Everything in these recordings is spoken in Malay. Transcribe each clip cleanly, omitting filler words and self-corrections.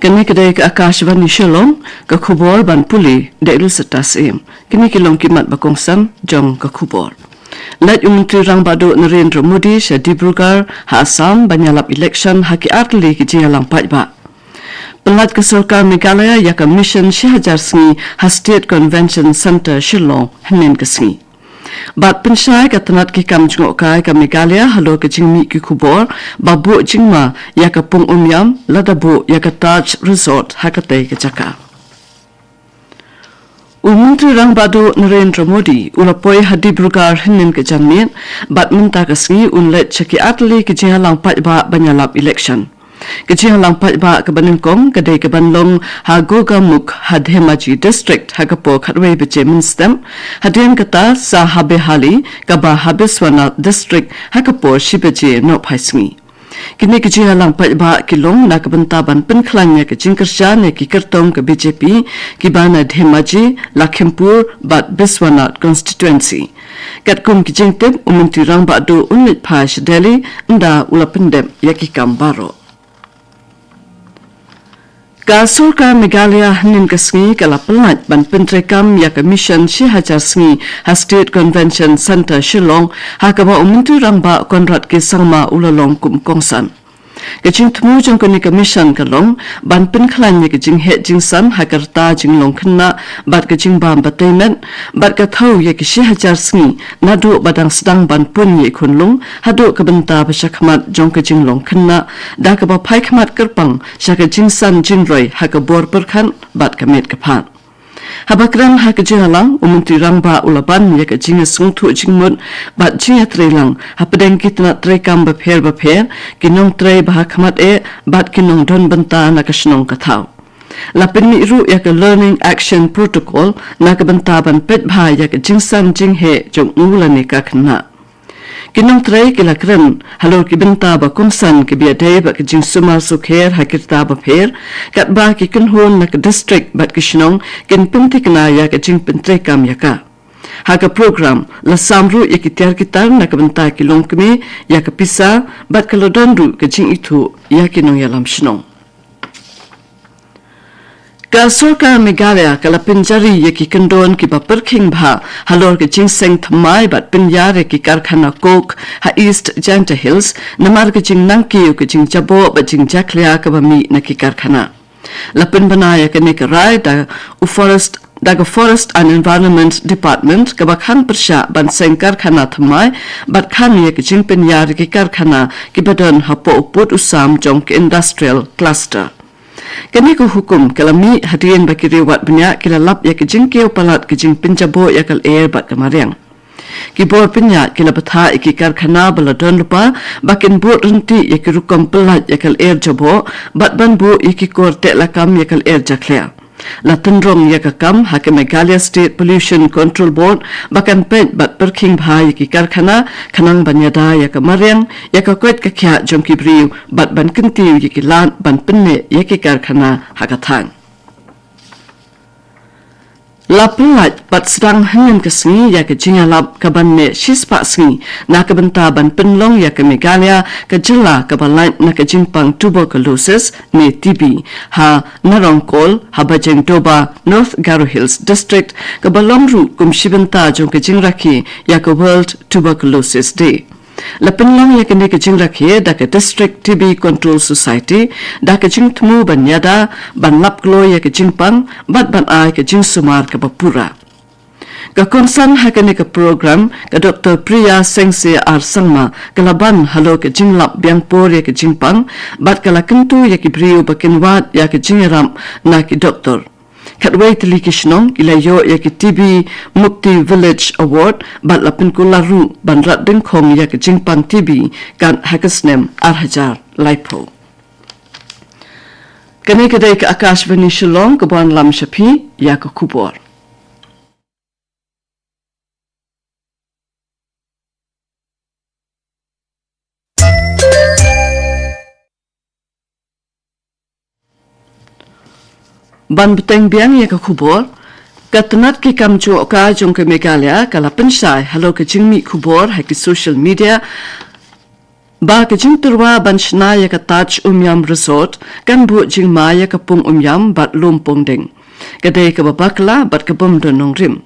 Kini kedai ke Akashvani Shillong ke khubor ban puli dailu setas kini kilong kimat bakongsan jong ke khubor. Let Menteri Rang Badu Narendra Modi sya Dibrugarh ha Assam banyalap election haki atli ki jingalang pajba. Pelat ke Sarkar Meghalaya ya ke mission Syahajar Sengi ha State Convention Center Shillong henin ke Sengi. Bat pensyai ke tenat ki kam jengok kai ke Meghalaya halo ke jingmi ki khubor babu jingma ya ke pung umyam ladabu ya ke Taj Resort hakatai ke Jaka. Menteri Rang Badu Narendra Modi ulapoi hadi Dibrugarh henin ke Janmin bat minta ke Sengi unlet ceki atli ke jingalang pajba banyalap election. Kecil lampat ba ke Banengkong kedai ke Banlong ha Gogamuk ha Dhemaji district ha kapo khatwei beche minstem hadian kata sa habe hali ka ba Habiswana district ha kapo shibeje no phaisngi kini kecil lampat ba kilong na ke bentaban penklanya ke jingkersha ne ki kertong ke BJP ki bana Dhemaji Lakhimpur bat Biswana constituency katkum ki jingtep Menteri Rang Badu unit phash Delhi nda ulapendem yakikam baro. Ka Sarkar Meghalaya henin ke Sengi kala pelat ban pentrekam ya ke mission Syahajar Sengi ha State Convention Center Shillong ha ka ba Menteri Rang Ba Konrad ke Sangma ulalong kum kongsan. Kecing temu jong kini ke mission kalong ban penklan ya ke jing het jing san ha kerta jing long kena bat ke jing bam bataimen bat ke thau ya ke Syahajar Sengi nadu badang sedang ban pun ye kunlung hadu ke benta besyakmat jong ke jing long kena da ke ba pai khamat kerpang sya ke jing san jing roi ha ke bor perkhan bat ke met ke phan. Habakran ha ke jingalang Menteri Rang Ba ulaban ya ke jinga sungthu jingmut bat jinga trelang ha pedeng kitna trekam bapher kinong tre bah khamat bat kinong don benta na kasnong kathau. Lapin mi ru ya ke learning action protocol na ke benta ban pet bha ya ke jingsan jinghe jong ulani ka khna. Kinong tray kila kren halo ki benta ba kongsan ki biade ba ki jing sumar sukher hakirta ba pher kat ba ki kunhon na ke district bat ki shnong kin pinti kana ya ke jing pintre kam ya ka ha ka program la samru ya ki tiar kitar na ke benta ki longkmi ya ke pisa bat ka lodandu ke jing itu ya kinong ya lam shnong. Ka Sarkar Meghalaya kala pinjari ye ki kendon ki ba perking bha halor ke jingseng thamai bat pinyare ki karkhana kok ha East Janta Hills namar ke jing nangki ke jing jabo ba jing jaklia ka ba mi na ki karkhana lapin banaya ke ne rai da forest and Environment Department ka ba khan persha ban seng karkhana thamai bat khan ye ke jing pinyare ki karkhana ki badan ha po put usam jong ke industrial cluster. Kini ko hukum kalami hadian bakiri wat banyak kila lap ya ke jingkeu palat ke jing pinjabo ya kal air bat kemariang. Ki bor penyak kila betha iki karkhana baladon lupa bakin bot renti ya ke rukom pelat ya kal air jabo bat ban bu iki kor tek lakam ya kal air jaklea. La tendrong ya kakam ha ke Meghalaya State Pollution Control Board bakan pet bat perking bha ya ki karkhana khanang banyada ya ke mariang ya ka kwet ka kya jong ki briu bat ban kentiu ya ki lan ban penne ya ki karkhana ha ka thang. La pelat bat sedang hengen ke Sengi ya ke jingalap ke banne shispa Sengi na ke benta ban penlong ya ke Meghalaya ke jela ke balait na ke jingpang tuberculosis ni TB ha narongkol ha bajeng doba North Garo Hills District ke balongru kum shibenta jong ke jingraki ya ke World Tuberculosis Day. La penlong ya kene ke jingrakhe da ke District TB Control Society da ke jing temu banyada ban lap glo ya ke jingpang bat ban ai ke jing sumar ke bapura. Ka konsan ha kene ke program ke Dr. Priya Sengse ar sangma ke laban halo ke jinglap biangpor ya ke jingpang bat kala kentu ya ke briu bakin wat ya ke jingaram na ke doktor. Katway telikishnong ilayo ya ke TB Mukti Village Award bat lapin kularu ban rat dengkong ya ke jingpang TB kan hakasnem arhajar laipo. Kani kedai ke Akashvani Shillong ke buan lam syapi ya ke kubor. Ban beteng biang ya ke kubor katenat ki kamchu ka jong ke Meghalaya kala pensai halo ke jingmi kubor ha ki social media Ba ka jing turwa ban shna ya ka touch umyam resort kan bu jing ma ya ka pung umyam bat lumpong ding. Kadai ka babakla bat ka bom donong rim.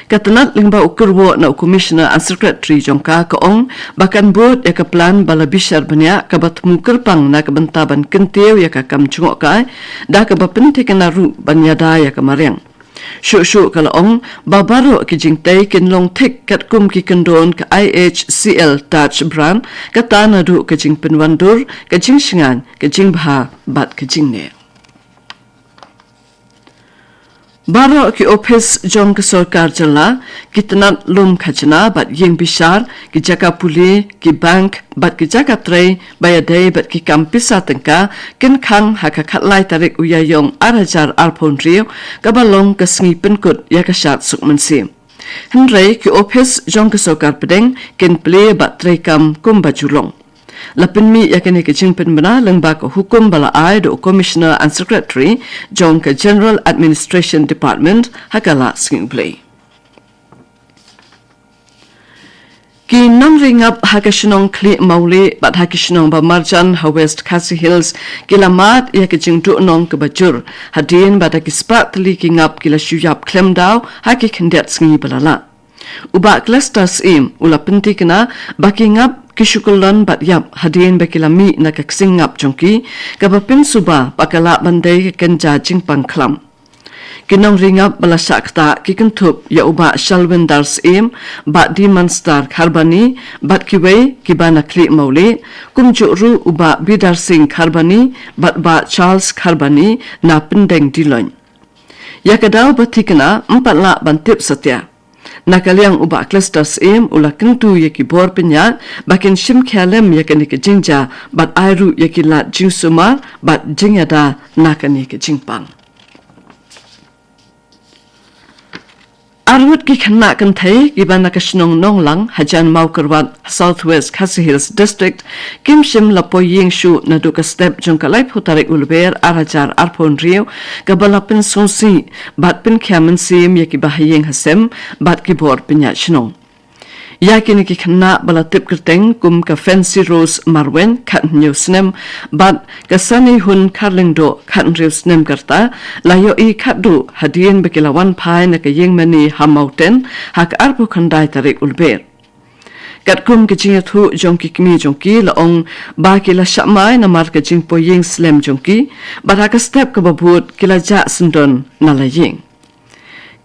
Katanat lingba ukurwo na commissioner and secretary jongka ka ong bakan bot ya ka plan bala bishar banya ka bat mukerpang na ka bantaban kentew ya ka kam chungok kai da ka bapente ka naru banyada ya ka mariang. Shu kala ong babaro ki jingtay kinlong tik kat kum ki kendon ka IHCL Dutch brand ka tanadu ka jing penwandur ka jing shingan ka jing bha bat ka jing ne. Baro ki office jong ka sarkar jala kitanat lum khachna bat yeng bishar ki jaka puli ki bank bat ki jaka tray bayadai bat ki kampisa tengka ken khang haka khatlai tarik uyayong arajar arpon rio kabalong ka sngi penkut ya ka shat sukmansi. Henry ki office jong ka sarkar pedeng ken play bat tray kam kum bajulong. Lapin mi yakini ke jingpen bana lengba ko hukum bala ai do commissioner and secretary jong ka general administration department hakala sing play. Ki nam ring up Akashvani Kli Mauli bat Akashvani ba Marjan ha West Khasi Hills kila mat ya ke jing tu nong ke bajur hadin bat ki spat li king up kila shuyap klem daw haki khendet sngi balala. Uba clusters im ula penti kena backing up kishukulan bat yap hadin bakilami na kaksing up jongki kabapin suba pakala bandai kenja jingpang klam. Kinong ring up bala sakta kikentup ya uba shalwin dars im bat di manstar kharbani bat kiwei kibana kli mauli kumjuru uba bidar sing kharbani bat ba Charles kharbani na pendeng diloin. Yakadaw batikena empatla bantip satya. Nakaliang uba clusters im ula kentu yaki bor penyat bakin shim khalem yakani ke jingja bat airu yaki lat jingsumar bat jingyada nakani ke jingpang. Arwut ki khana kan thai giban Akashvani nonglang hajan maukarwat Southwest Khasi Hills district kim shim lapo yeng shu na duka step jongkalai phutarik ulber arajar arpon rio gabalapin sonsi bat pin khamen sim yaki bahayeng hasem bat ki bor pinya shnong. Yakini ki khana bala tip kerteng kum ka fancy rose marwen khat new snem bat ka sani hun karlingdo khat rew snem karta layo I khadu hadien bekilawan phai na ka yeng mani ha mountain hak arpu khandai tarik ulber. Kat kum ki jinga thu jongki kimi jongki la ong ba ki la shamai na mar ka jing po yeng slem jongki bat ha ka step ka babut kila ja sundon na la yeng.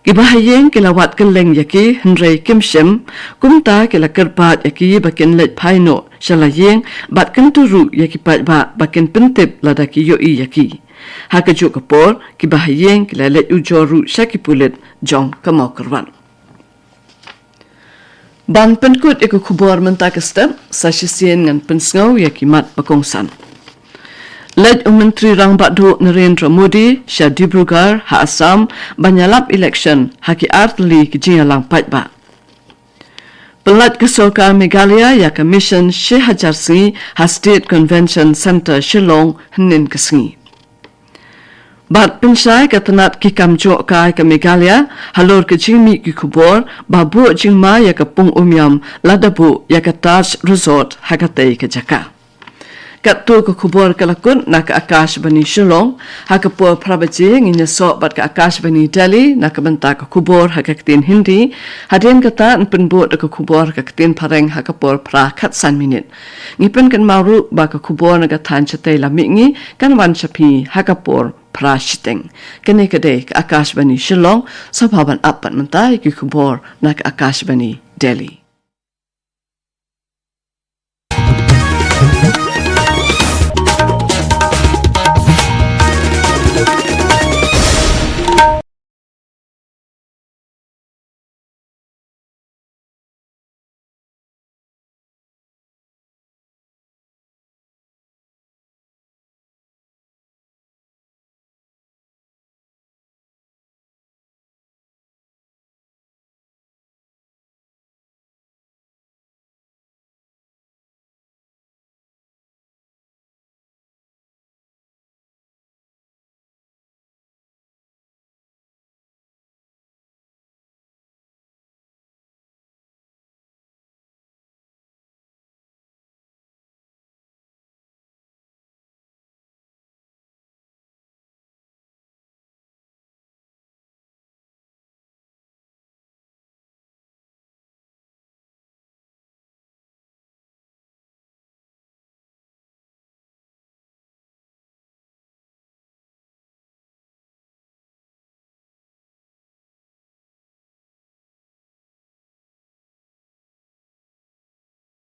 Ibahayeng kilawat keleng yaki Henry Kimshem kumta kila kerpat yaki bakin let paino shalayeng bat kenturu yaki pat ba bakin pentip ladaki yoi yaki. Hakajuk kapor kibahayeng kila let ujoru shakipulit jong kamau kerwan. Ban penkut iku kubor mentakestep sasisien ngan pensngau yaki mat bakongsan. Led Menteri Rang Badu Narendra Modi Shah Dibrugarh ha Assam banyalap election haki artli kijinga lang patba. Pelat kesorkar Meghalaya ya Commission Shehajar Singi ha State Convention Center Shillong Hnin Kesingi. Bat pensai katanat ki kamjo kai ka Meghalaya halor ke jingmi ki kubor babu jingma ya ka pung umyam ladabu ya ka Taj Resort hakatai ke Jaka. Katu ke kubur kalakun nak Akashvani Shillong hakapur prabaji nginya sok bat ke Akashvani Delhi nak benta ke kubur hakatin Hindi hadin kata penbut ke kubur hakatin pareng hakapur pra khatsan minit ngipen kan maru ba ke kubur nak tan chatai lamingi kan wan chapi hakapur pra shiteng kene kade ke Akashvani Shillong sabhaban apat mentai ke kubur nak Akashvani Delhi.